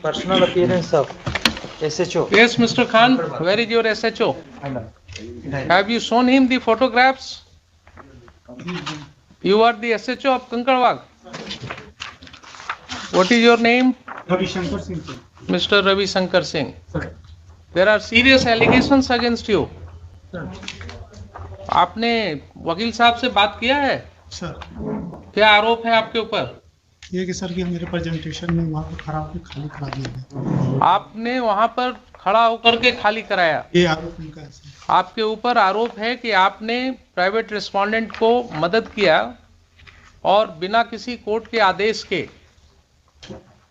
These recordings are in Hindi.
personal appearance of SHO. Yes, Mr. Khan, where is your SHO? Have you shown him the photographs? You are the SHO of Kankarwag. What is your name? Ravi Shankar Singh. Mr. Ravi Shankar Singh. There are serious allegations against you. आपने वकील साहब से बात किया है? सर क्या आरोप है आपके ऊपर? ये कि सर कि मेरे प्रेजेंटेशन में वहाँ पर खड़ा होकर खाली करा दिया गया। आपने वहां पर खड़ा होकर के खाली कराया? ये आरोप उनका है सर। आपके ऊपर आरोप है कि आपने प्राइवेट रेस्पोंडेंट को मदद किया और बिना किसी कोर्ट के आदेश के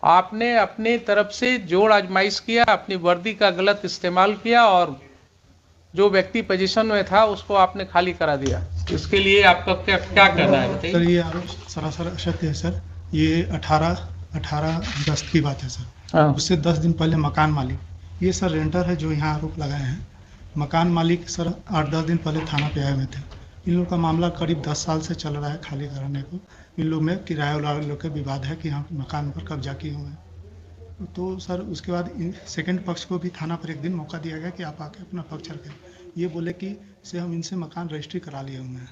आपने अपने तरफ से जोड़ आजमाइश किया, अपनी वर्दी का गलत इस्तेमाल किया और जो व्यक्ति पोजीशन में था उसको आपने खाली करा दिया। इसके लिए आपका क्या कहना है बताइए? सर ये आरोप सरासर असत्य है सर। ये 18 अगस्त की बात है सर। उससे 10 दिन पहले मकान मालिक, ये सर रेंटर है जो यहाँ आरोप लगाए हैं। मकान मालिक सर 8-10 दिन पहले थाना पे आए हुए थे। इन लोग का मामला करीब 10 साल से चल रहा है खाली कराने को। इन लोग में किराया वाले लोग का विवाद है कि यहाँ मकान पर कब्जा किए हुए हैं। तो सर उसके बाद सेकंड पक्ष को भी थाना पर एक दिन मौका दिया गया कि आप आके अपना पक्ष रखें। ये बोले कि से हम इनसे मकान रजिस्ट्री करा लिए हुए हैं,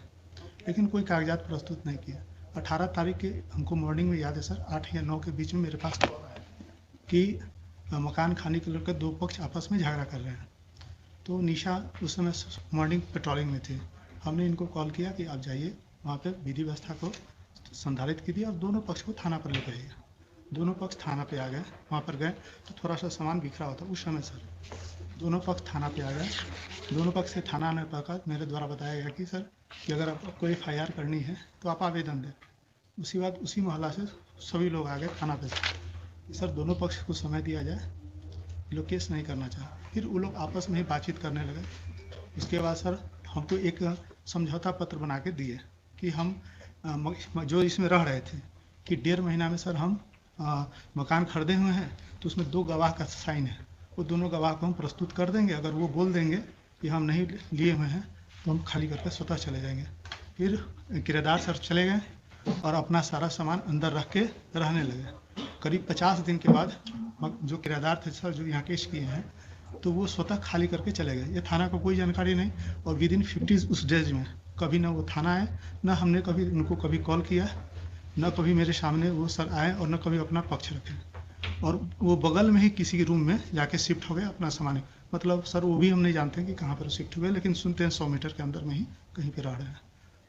लेकिन कोई कागजात प्रस्तुत नहीं किया। 18 तारीख के हमको मॉर्निंग में याद है सर 8 या 9 के बीच में मेरे पास कि मकान खाने के लेकर 2 पक्ष आपस में झगड़ा कर रहे हैं। तो निशा उस समय मॉर्निंग पेट्रोलिंग में थे। हमने इनको कॉल किया कि आप जाइए वहाँ पे विधि व्यवस्था को संधारित कीजिए और दोनों पक्ष को थाना पर लेकर आइए। दोनों पक्ष थाना पे आ गए। वहाँ पर गए तो थोड़ा सा सामान बिखरा होता उस समय सर दोनों पक्ष थाना पे आ गए। दोनों पक्ष से थाना आने पर मेरे द्वारा बताया गया कि सर कि अगर आपको FIR करनी है तो आप आवेदन दें। उसी बाद उसी मोहल्ला से सभी लोग आ गए थाना पे सर दोनों पक्ष को समय दिया जाए, लोग केस नहीं करना चाहे। फिर वो लोग आपस में ही बातचीत करने लगे। उसके बाद सर हमको एक समझौता पत्र बना के दिए कि हम जो इसमें रह रहे थे कि 1.5 महीना में सर हम मकान खरीदे हुए हैं, तो उसमें 2 गवाह का साइन है। वो दोनों गवाह को हम प्रस्तुत कर देंगे। अगर वो बोल देंगे कि हम नहीं लिए हुए हैं तो हम खाली करके स्वतः चले जाएंगे। फिर किराएदार सर चले गए और अपना सारा सामान अंदर रख के रहने लगे। करीब 50 दिन के बाद जो किराएदार थे सर जो यहाँ केस किए हैं तो वो स्वतः खाली करके चले गए। ये थाना को कोई जानकारी नहीं और विदिन 50 उस डेज में कभी ना वो थाना आए, ना हमने कभी उनको कभी कॉल किया, न कभी मेरे सामने वो सर आए और न कभी अपना पक्ष रखे। और वो बगल में ही किसी के रूम में जाके शिफ्ट हो गए अपना सामान। मतलब सर वो भी हम नहीं जानते कि कहाँ पर शिफ्ट हुए, लेकिन सुनते हैं 100 मीटर के अंदर में ही कहीं पे रह रहे हैं।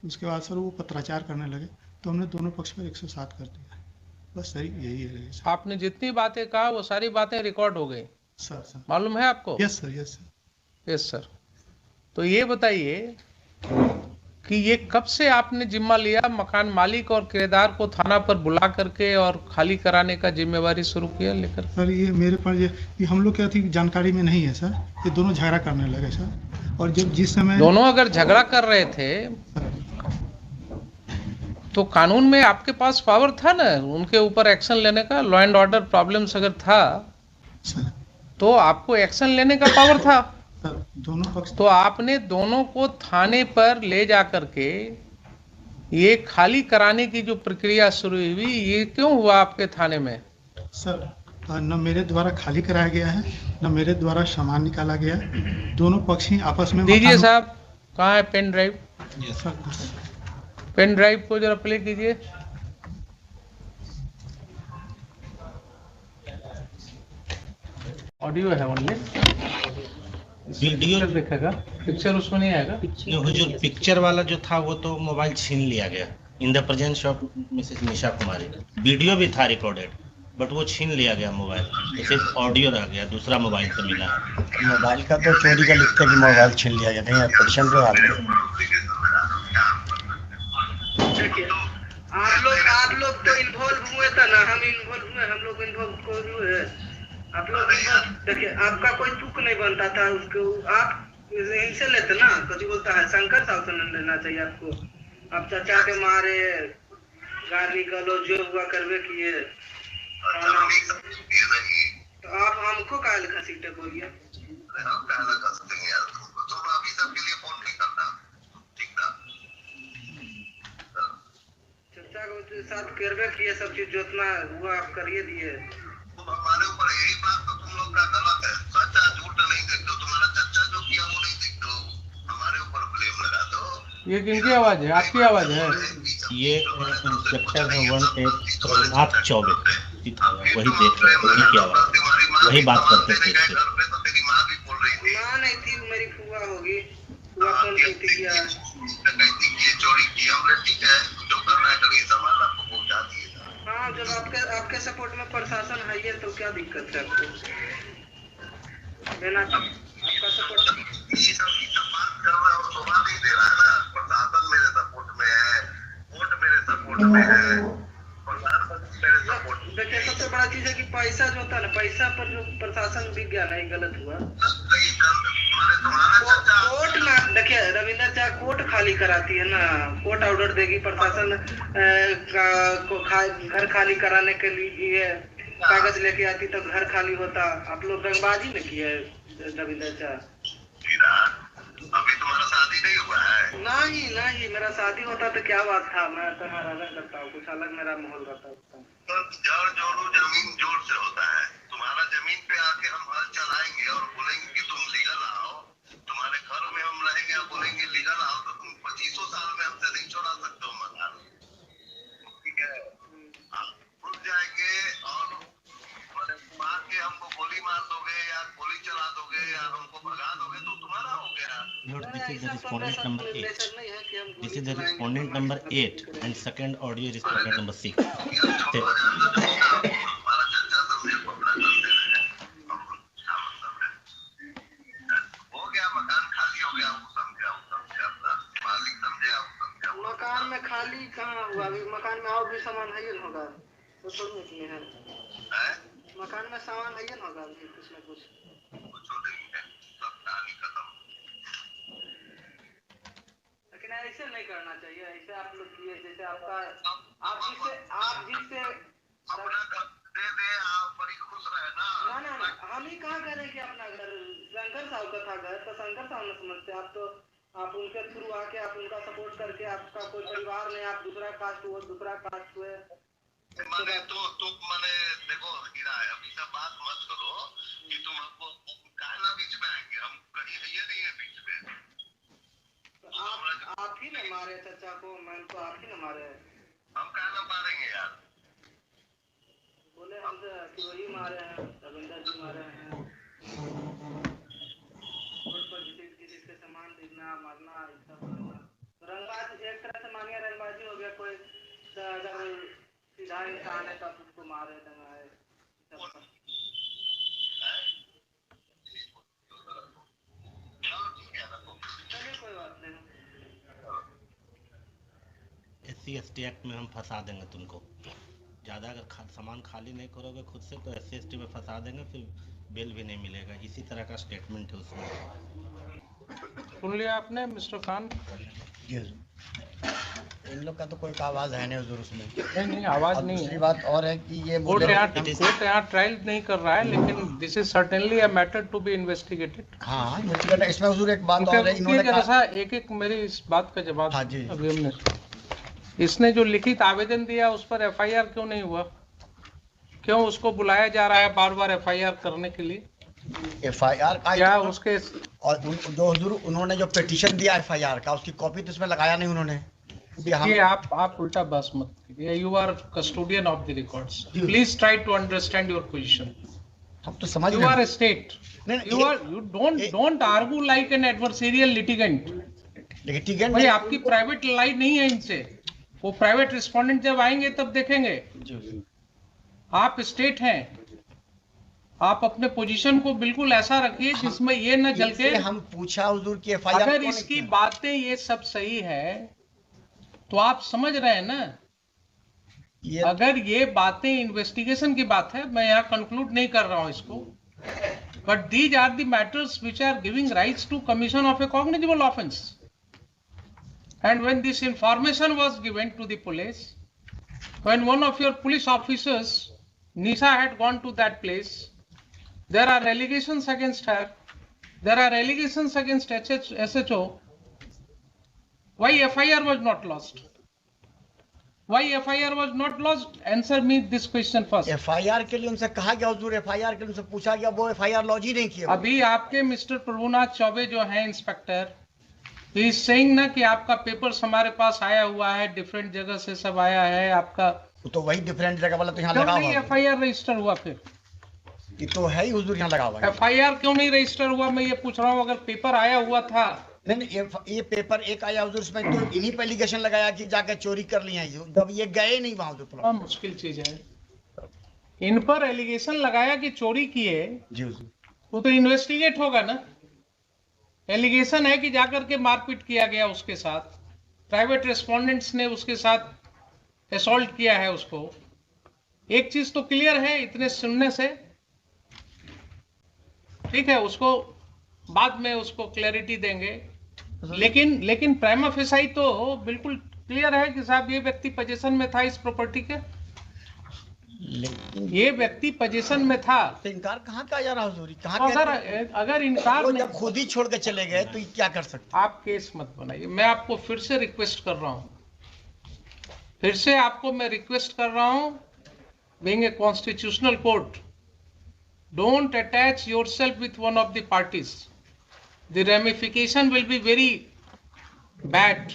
उसके बाद सर वो पत्राचार करने लगे तो हमने दोनों पक्ष पर 107 कर दिया। बस सर यही है सर। आपने जितनी बातें कहा वो सारी बातें रिकॉर्ड हो गई सर मालूम है आपको? Yes sir yes sir yes sir. तो ये बताइए कि ये कब से आपने जिम्मा लिया मकान मालिक और किराएदार को थाना पर बुला करके और खाली कराने का जिम्मेवारी शुरू किया लेकर? सर ये मेरे पास ये हम लोग क्या थी जानकारी में नहीं है सर। ये दोनों झगड़ा करने लगे सर। और जब जिस समय दोनों अगर झगड़ा कर रहे थे तो कानून में आपके पास पावर था ना उनके ऊपर एक्शन लेने का। लॉ एंड ऑर्डर प्रॉब्लम्स अगर था तो आपको एक्शन लेने का पावर था। दोनों पक्ष तो आपने दोनों को थाने पर ले जा करके ये खाली कराने की जो प्रक्रिया शुरू हुई ये क्यों हुआ आपके थाने में? सर न मेरे द्वारा खाली कराया गया है न मेरे द्वारा सामान निकाला गया। दोनों पक्ष ही आपस में दीजिए साहब। कहाँ है pen drive? Sir pen drive को जरा प्ले कीजिए। ऑडियो है ओनली, वीडियो दिखेगा, पिक्चर उसमें नहीं आएगा। जो पिक्चर वाला जो था वो तो मोबाइल छीन लिया गया in the presence of Mrs Nisha Kumari. Video भी था रिकॉर्डेड बट वो छीन लिया गया मोबाइल। तो सिर्फ ऑडियो रह गया, दूसरा मोबाइल से मिला। मोबाइल का तो चोरी का लिखते कि मोबाइल छीन लिया गया। नहीं पोजिशन पे आप लोग तो इन्वॉल्व हुए था ना, हम इन्वॉल्व हुए, हम लोग इन्वॉल्व हुए। आप लोग देखिए आपका कोई तुक नहीं बनता था उसको, आप इनसे लेते ना। कभी बोलता है शंकर साहब से लेना चाहिए आपको। आप चाचा के मारे गाली गलो जो हुआ करवे किए तो आप हमको काहे लिखा सीटे बोलिए। चाचा के साथ करवे किए सब चीज जितना हुआ आप करिए दिए। हमारे ऊपर ये किनकी आवाज है? आपकी आवाज है? ये इंस्पेक्टर है 18 प्रभुनाथ चौबे, वही देख रहे हैं, वही की आवाज, वही बात करते थे इससे। माँ नहीं थी, मेरी फुआ होगी, फुआ फोन करती किया। हाँ, जब आपके सपोर्ट में प्रशासन है ये, तो क्या दिक्कत है आपको? देना आपका सपोर्ट। देखिए, सबसे बड़ा चीज है कि पैसा जो होता है ना, पैसा पर जो प्रशासन बिक गया ना, ये गलत हुआ। कोर्ट ना, देखिए रविंदर चा कोर्ट खाली कराती है ना, कोर्ट ऑर्डर देगी, प्रशासन घर खाली कराने के लिए कागज लेके आती तो घर खाली होता। आप लोग रंगबाजी में किए रविंदर चा। अभी तुम्हारा शादी नहीं हुआ है? नहीं, मेरा शादी होता तो क्या बात था, मैं तो अलग करता हूँ, कुछ अलग मेरा माहौल रहता है। तो जड़ जोड़ो जमीन जोड़ से होता है। तुम्हारा जमीन पे आके हम हल चलाएंगे और बोलेंगे कि तुम लीगल आओ, तुम्हारे घर में हम रहेंगे और बोलेंगे लीगल आओ, तो तुम 25 साल में हमसे नहीं छोड़ा सकते हो मकान। ठीक है, आप रुक जाएंगे और मार के हमको गोली मार दोगे या गोली चला दोगे या हमको भगा दोगे, तो तुम्हारा हो गया। This is the respondent number 8. This is the respondent number 8 and second audio is respondent number 6. हमारा चर्चा समझे पकड़ा करते रहे, हो गया मकान खाली हो गया, वो समझे अपना मालिक समझे, आप समझे। मकान में खाली कहाँ हुआ? अभी मकान में और भी सामान है ही होगा, तो थोड़ी नहीं है। मकान में सामान है ही होगा अभी कुछ न कुछ। कुछ नहीं है, सब कहानी खत्म। लेकिन ऐसे नहीं करना चाहिए, ऐसे आप लोग किए जैसे आपका आप जिससे अपना घर दे दे, आप बड़ी खुश रहे ना। ना, हम ही कहाँ करें कि अपना घर, शंकर साहब का था घर, तो शंकर साहब ने समझते। आप तो आप उनके थ्रू आके आप उनका सपोर्ट करके, आपका कोई परिवार नहीं, आप दूसरा कास्ट हुए, दूसरा कास्ट हुए। मैंने तो मैंने देखो गिरा है, अभी सब बात मत करो कि तुम हमको कहना बीच में आएंगे, हम कहीं ये नहीं है बीच में। आप ही ने मारे चाचा को, मैं तो आप ही ने मारे। हम कहना मारेंगे यार, बोले हमसे कि वही मारे हैं, रविंदर जी मारे हैं। रोड पर किसी के सामान देखना, मारना, ऐसा करना, रंगबाज एक तरह से मानिए रंगबाजी हो गया। कोई अगर सीधा इंसान है तो आप उसको मारे दंगाए। चलिए कोई बात नहीं। SC/ST एक्ट में हम फंसा देंगे तुमको। ज़्यादा अगर सामान खाली नहीं करोगे खुद से तो SC/ST में फंसा देंगे, फिर बेल भी नहीं मिलेगा। इसी तरह का स्टेटमेंट है उसमें। सुन लिया आपने मिस्टर खान? इन लोग का तो कोई आवाज है नहीं हुजूर उसमें। नहीं, आवाज नहीं दूसरी है। बात और है कि ये कोर्ट बोले यहाँ ट्रायल नहीं कर रहा है, लेकिन this is certainly a matter to be investigated. हाँ इन्वेस्टिगेट, इसमें हुजूर एक बात और है, इन्होंने कहा एक मेरी इस बात का जवाब। हाँ जी। अभी हमने इसने जो लिखित आवेदन दिया उस पर FIR क्यों नहीं हुआ? क्यों उसको बुलाया जा रहा है बार बार FIR करने के लिए? FIR का क्या उसके और जो हुजूर उन्होंने जो पिटीशन दिया FIR का, उसकी कॉपी तो इसमें लगाया नहीं उन्होंने। ये आप उल्टा बस मत कीजिए। You are custodian of the records, please try to understand your position. हम तो समझ you are a state, you don't argue like an adversarial litigant। Litigant भाई आपकी प्राइवेट लाइन नहीं है इनसे, वो प्राइवेट रिस्पोंडेंट जब आएंगे तब देखेंगे। आप स्टेट हैं, आप अपने पोजीशन को बिल्कुल ऐसा रखिए जिसमें ये न जल के। हम पूछा हुजूर की FIR अगर इसकी बातें ये सब सही है तो आप समझ रहे हैं ना, अगर ये बातें इन्वेस्टिगेशन की बात है, मैं यहाँ कंक्लूड नहीं कर रहा हूँ इसको, but these are the matters which are giving rights to commission of a cognizable offence. And when this information was given to the police, when one of your police officers, Nisha, had gone to that place, there are allegations against her, there are allegations against SHO. Why FIR was not lodged? Why FIR was not lodged? Answer me this question first. FIR के लिए उनसे कहा गया हुजूर, FIR के लिए उनसे पूछा गया, वो FIR लॉन्च ही नहीं किया। अभी आपके मिस्टर प्रभुनाथ चौबे जो हैं इंस्पेक्टर, इज सेइंग ना कि आपका पेपर्स हमारे पास आया हुआ है, डिफरेंट जगह से सब आया है आपका। तो वही डिफरेंट जगह वाला तो यहाँ क्यों लगा नहीं हुआ है। एफआईआर रजिस्टर हुआ? फिर ये तो है ही हुजूर, यहाँ लगा हुआ है। एफआईआर क्यों नहीं रजिस्टर हुआ, मैं ये पूछ रहा हूँ। अगर पेपर आया हुआ था, नहीं नहीं, ये पेपर एक आया हुजूर, इसमें तो इन्हीं पे एलिगेशन लगाया कि जाके चोरी कर लिया है, जब ये गए नहीं वहां हुजूर। बड़ा मुश्किल चीज है। इन पर एलिगेशन लगाया कि चोरी किए, जी हुजूर। वो तो इन्वेस्टिगेट होगा ना। एलिगेशन है कि जाकर के मारपीट किया गया उसके साथ, प्राइवेट रेस्पोंडेंट्स ने उसके साथ असॉल्ट किया है उसको। एक चीज तो क्लियर है इतने सुनने से, ठीक है, उसको बाद में उसको क्लैरिटी देंगे, लेकिन प्राइमा फेसाई तो बिल्कुल क्लियर है कि साहब ये व्यक्ति पोजीशन में था इस प्रॉपर्टी के, लेकिन ये व्यक्ति पोजीशन में था। तो इनकार कहाँ का जा रहा हुजूर, तो कहाँ अगर इनकार वो नहीं, जब खुद ही छोड़ के चले गए तो ये क्या कर सकते। आप केस मत बनाइए। मैं आपको फिर से रिक्वेस्ट कर रहा हूं, फिर से आपको मैं रिक्वेस्ट कर रहा हूं, being a constitutional court, don't attach yourself with one of the parties. The ramification will be very bad.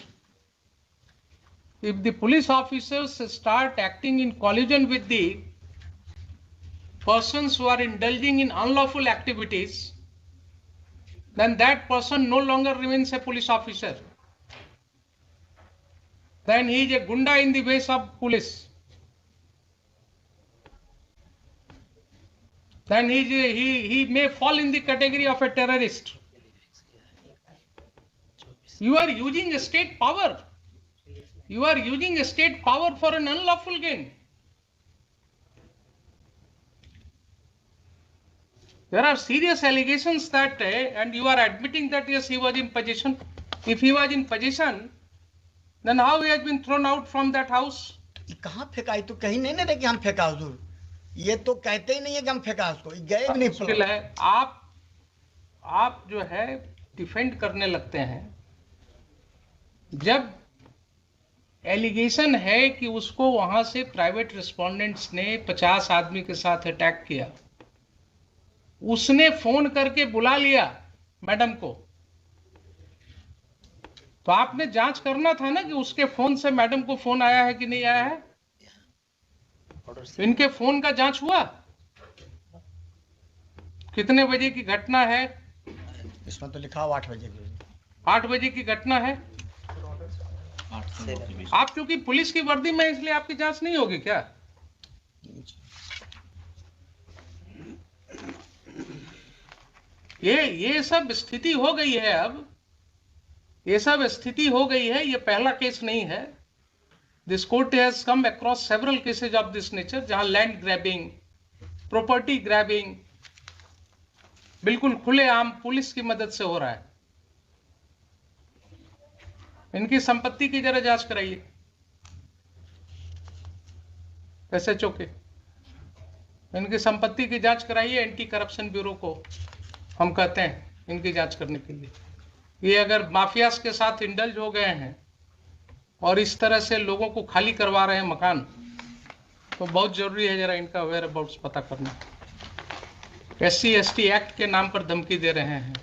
If the police officers start acting in collusion with the persons who are indulging in unlawful activities, then that person no longer remains a police officer. Then he is a gunda in the ways of police. Then he may fall in the category of a terrorist. You are using a state power. You are using a state power for an unlawful gain. There are serious allegations that, and you are admitting that yes, he was in possession. If he was in possession, then how he has been thrown out from that house? कहाँ फेंका, ये तो कहीं नहीं ना कि हम फेंका हुजूर, ये तो कहते ही नहीं है कि हम फेंका उसको, ये गए भी नहीं। मुश्किल है। आप जो है डिफेंड करने लगते हैं, जब एलिगेशन है कि उसको वहां से प्राइवेट रिस्पोंडेंट्स ने 50 आदमी के साथ अटैक किया, उसने फोन करके बुला लिया मैडम को, तो आपने जांच करना था ना कि उसके फोन से मैडम को फोन आया है कि नहीं आया है। इनके फोन का जांच हुआ? कितने बजे की घटना है? इसमें तो लिखा हुआ 8 बजे की। 8 बजे की घटना है। आप चूंकि पुलिस की वर्दी में, इसलिए आपकी जांच नहीं होगी क्या? ये सब स्थिति हो गई है। अब ये सब स्थिति हो गई है। ये पहला केस नहीं है। This court has come across several cases of this nature, जहां लैंड ग्रैबिंग, प्रॉपर्टी ग्रैबिंग बिल्कुल खुलेआम पुलिस की मदद से हो रहा है। इनकी संपत्ति की जरा जांच कराइए, एसएचओ के, इनकी संपत्ति की जांच कराइए। एंटी करप्शन ब्यूरो को हम कहते हैं इनकी जांच करने के लिए। ये अगर माफियाज के साथ इंडल्ज हो गए हैं और इस तरह से लोगों को खाली करवा रहे हैं मकान, तो बहुत जरूरी है जरा इनका वेयर अबाउट्स पता करना। SC/ST एक्ट के नाम पर धमकी दे रहे हैं।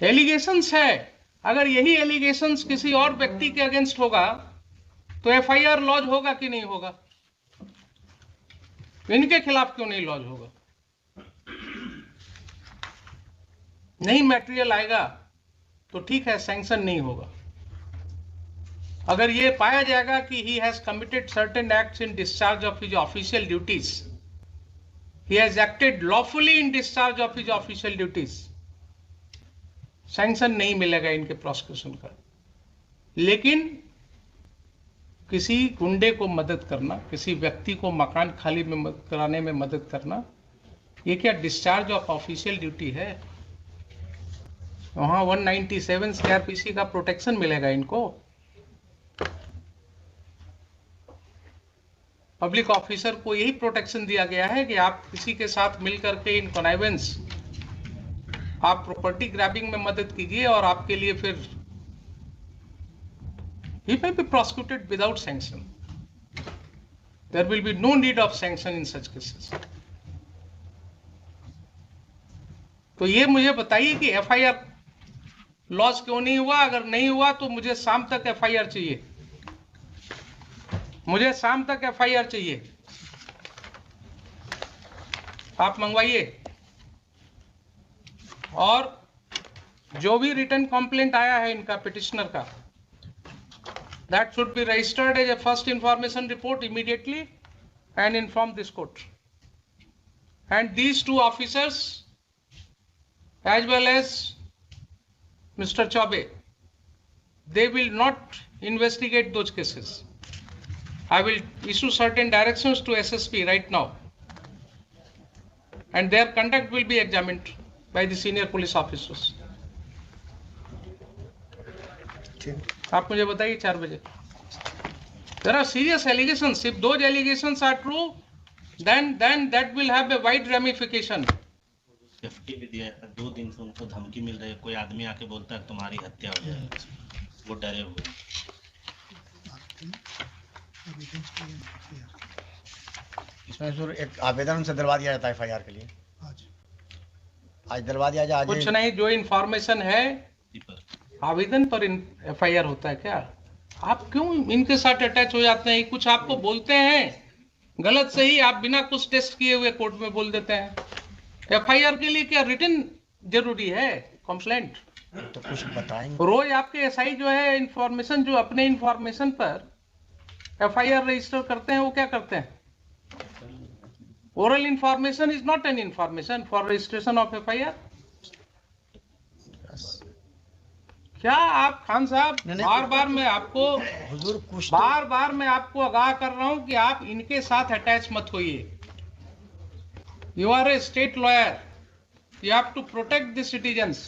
एलिगेशंस है, अगर यही एलिगेशंस किसी और व्यक्ति के अगेंस्ट होगा तो FIR लॉज होगा कि नहीं होगा? इनके खिलाफ क्यों नहीं लॉज होगा? नहीं मटेरियल आएगा तो ठीक है, सैंक्शन नहीं होगा। अगर ये पाया जाएगा कि he has committed certain acts in discharge of his official duties, he has acted lawfully in discharge of his official duties, sanction नहीं मिलेगा इनके प्रोसिक्यूशन का। लेकिन किसी गुंडे को मदद करना, किसी व्यक्ति को मकान खाली में कराने में मदद करना, ये क्या डिस्चार्ज ऑफ ऑफिशियल ड्यूटी है? वहां 197 CRPC का प्रोटेक्शन मिलेगा इनको। पब्लिक ऑफिसर को यही प्रोटेक्शन दिया गया है कि आप किसी के साथ मिलकर के इन कॉनाइवेंस, आप प्रॉपर्टी ग्रैबिंग में मदद कीजिए और आपके लिए फिर he may be prosecuted without sanction. There will be no need of sanction in such cases. तो ये मुझे बताइए कि FIR लॉस क्यों नहीं हुआ? अगर नहीं हुआ तो मुझे शाम तक एफआईआर चाहिए, मुझे शाम तक एफआईआर चाहिए। आप मंगवाइए। और जो भी रिटर्न कंप्लेंट आया है इनका पिटिशनर का, that should be registered as a first information report immediately and inform this court. And these two officers as well as Mr. Chaube, they will not investigate those cases. I will issue certain directions to SSP right now, and their conduct will be examined by the senior police officers. आप मुझे बताइए 4 बजे। There are serious allegations. If those allegations are true, then that will have a wide ramification. Safety भी दिया है। 2 दिन से उनको धमकी मिल रही है, कोई आदमी आके बोलता है तुम्हारी हत्या हो जाएगी, वो डरे हुए। इसमें सर एक आवेदन उनसे दिलवा दिया जाता है एफआईआर के लिए, आज दिलवा दिया जाए। कुछ नहीं, जो इन्फॉर्मेशन है आवेदन पर एफआईआर होता है क्या? आप क्यों इनके साथ अटैच हो जाते हैं? कुछ आपको बोलते हैं गलत सही, आप बिना कुछ टेस्ट किए हुए कोर्ट में बोल देते हैं। एफआईआर के लिए क्या रिटन जरूरी है? कंप्लेंट तो कुछ बताएंगे। रोज आपके एसआई जो है इंफॉर्मेशन, जो अपने इंफॉर्मेशन पर एफआईआर रजिस्टर करते हैं, वो क्या करते हैं? Oral information is not an information for registration of FIR. क्या आप खान साहब, बार बार मैं आपको हुजूर कुछ बार मैं आपको आगाह कर रहा हूं कि आप इनके साथ अटैच मत होइए। You are a state lawyer. You have to protect the citizens.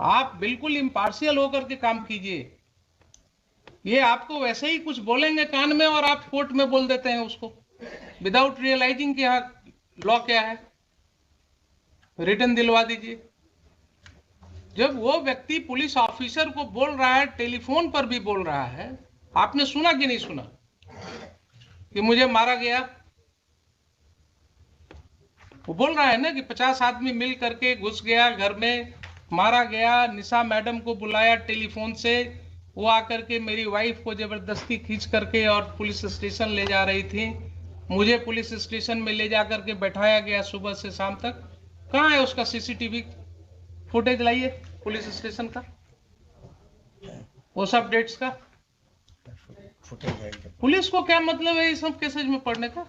आप बिल्कुल इम्पार्शियल होकर के काम कीजिए। ये आपको वैसे ही कुछ बोलेंगे कान में और आप कोर्ट में बोल देते हैं उसको, विदाउट रियलाइजिंग कि यहाँ लॉ क्या है। रिटर्न दिलवा दीजिए। जब वो व्यक्ति पुलिस ऑफिसर को बोल रहा है, टेलीफोन पर भी बोल रहा है, आपने सुना कि नहीं सुना कि मुझे मारा गया? वो बोल रहा है ना कि 50 आदमी मिल करके घुस गया घर में, मारा गया। निशा मैडम को बुलाया टेलीफोन से, वो आकर के मेरी वाइफ को जबरदस्ती खींच करके और पुलिस स्टेशन ले जा रही थी। मुझे पुलिस स्टेशन में ले जा करके बैठाया गया सुबह से शाम तक। कहाँ है उसका सीसीटीवी फुटेज? लाइए पुलिस स्टेशन का, वो सब डेट्स का फुटेज। पुलिस को क्या मतलब है इस सब केसेज में पढ़ने का?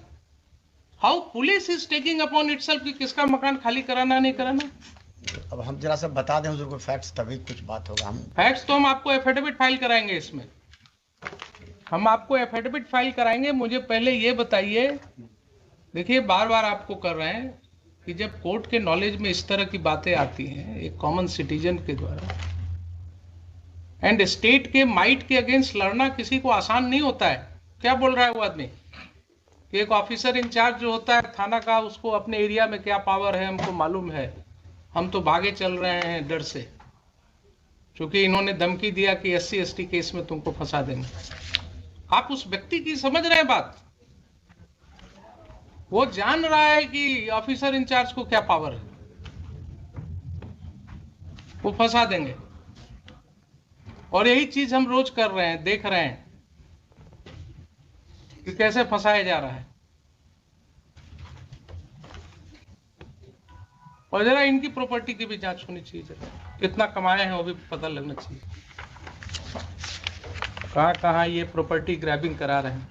How police is taking upon itself कि किसका मकान खाली कराना नहीं कराना। अब हम जरा सा बता दें हुजूर को फैक्ट्स, तभी कुछ बात होगा। हम फैक्ट्स तो हम आपको एफिडेविट फाइल कराएंगे, इसमें हम आपको एफिडेविट फाइल कराएंगे। मुझे पहले ये बताइए, देखिए बार बार आपको कर रहे हैं कि जब कोर्ट के नॉलेज में इस तरह की बातें आती हैं एक कॉमन सिटीजन के द्वारा, एंड स्टेट के माइट के अगेंस्ट लड़ना किसी को आसान नहीं होता है। क्या बोल रहा है वो आदमी? एक ऑफिसर इंचार्ज जो होता है थाना का, उसको अपने एरिया में क्या पावर है हमको मालूम है, हम तो भागे चल रहे हैं डर से, क्योंकि इन्होंने धमकी दिया कि SC ST केस में तुमको फंसा देंगे। आप उस व्यक्ति की समझ रहे हैं बात? वो जान रहा है कि ऑफिसर इंचार्ज को क्या पावर है, वो फंसा देंगे। और यही चीज हम रोज कर रहे हैं, देख रहे हैं कि कैसे फंसाया जा रहा है। और जरा इनकी प्रॉपर्टी की भी जांच होनी चाहिए, कितना कमाए हैं वो भी पता लगना चाहिए, कहाँ कहाँ ये प्रॉपर्टी ग्रैबिंग करा रहे हैं।